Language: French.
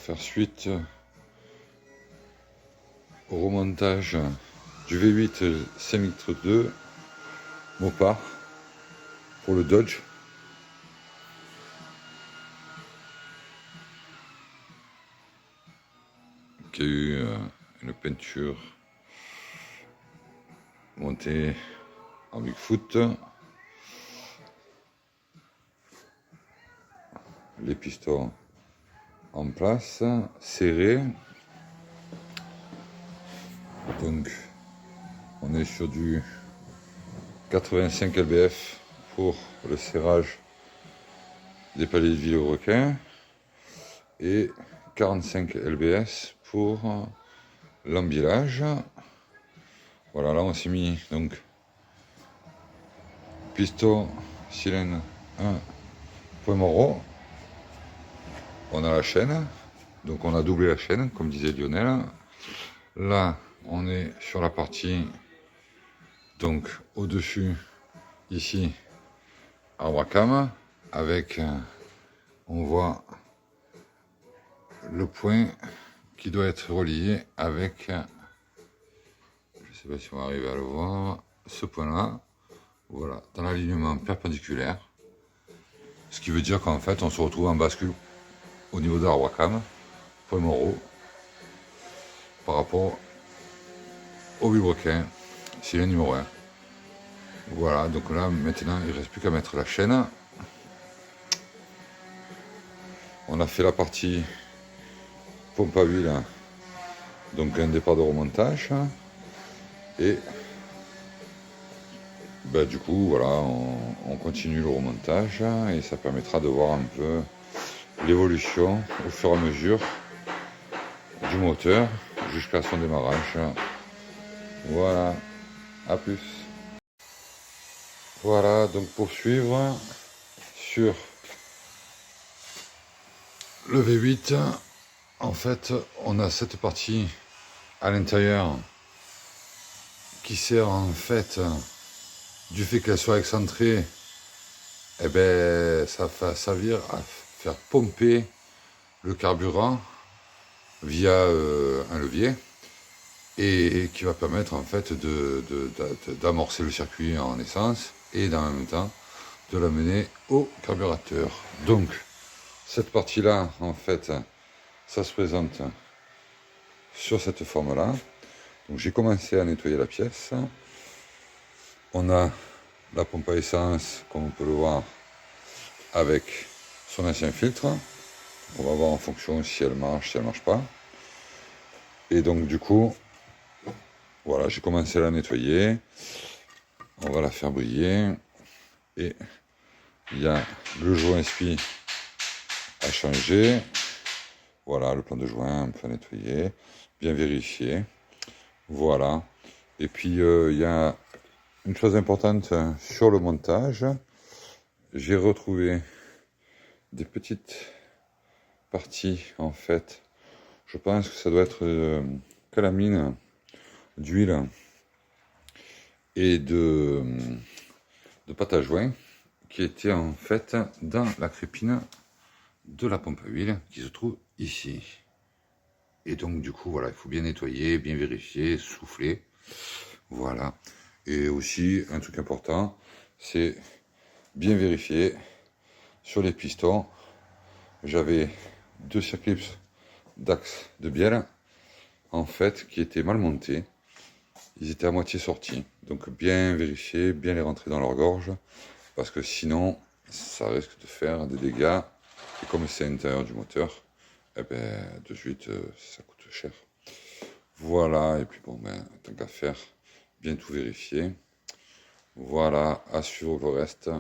faire suite au remontage du V8 5 litres 2 Mopar pour le Dodge. Qui a eu une peinture montée en Bigfoot. Les pistons en place, serrés. Donc on est sur du 85 lbf pour le serrage des paliers de Vilebrequin et 45 lbs pour l'embilage. Voilà, là on s'est mis donc piston cylindre 1 point Moreau. On a la chaîne, donc on a doublé la chaîne comme disait Lionel. Là on est sur la partie donc au dessus ici à Wacam avec on voit le point qui doit être relié avec, je sais pas si on va arriver à le voir, ce point là, voilà, dans l'alignement perpendiculaire, ce qui veut dire qu'en fait on se retrouve en bascule au niveau de la Wacam, point Moreau, par rapport au Vilebrequin, c'est le numéro 1. Voilà, donc là maintenant il ne reste plus qu'à mettre la chaîne. On a fait la partie pompe à huile, donc un départ de remontage, et du coup voilà, on continue le remontage et ça permettra de voir un peu l'évolution au fur et à mesure du moteur jusqu'à son démarrage. Voilà, à plus. Voilà, donc pour suivre sur le V8, en fait on a cette partie à l'intérieur qui sert en fait du fait qu'elle soit excentrée, et ça va servir à faire pomper le carburant via un levier et qui va permettre en fait d'amorcer le circuit en essence et dans le même temps de l'amener au carburateur. Donc cette partie là en fait ça se présente sur cette forme là. Donc j'ai commencé à nettoyer la pièce. On a la pompe à essence comme on peut le voir avec son ancien filtre. On va voir en fonction si elle marche pas. Et donc du coup voilà, j'ai commencé à la nettoyer. On va la faire briller. Et il y a le joint SPI à changer. Voilà, le plan de joint un peu nettoyé, bien vérifié. Voilà. Et puis il y a une chose importante sur le montage. J'ai retrouvé des petites parties en fait. Je pense que ça doit être calamine d'huile et de pâte à joint qui était en fait dans la crépine de la pompe à huile qui se trouve ici. Et donc du coup voilà, il faut bien nettoyer, bien vérifier, souffler. Voilà. Et aussi un truc important, c'est bien vérifier sur les pistons. J'avais 2 circlips d'axe de bielle en fait qui étaient mal montés. Ils étaient à moitié sortis, donc bien vérifier, bien les rentrer dans leur gorge, parce que sinon ça risque de faire des dégâts, et comme c'est à l'intérieur du moteur, de suite ça coûte cher. Voilà, et puis bon, tant qu'à faire, bien tout vérifier. Voilà, à suivre le reste.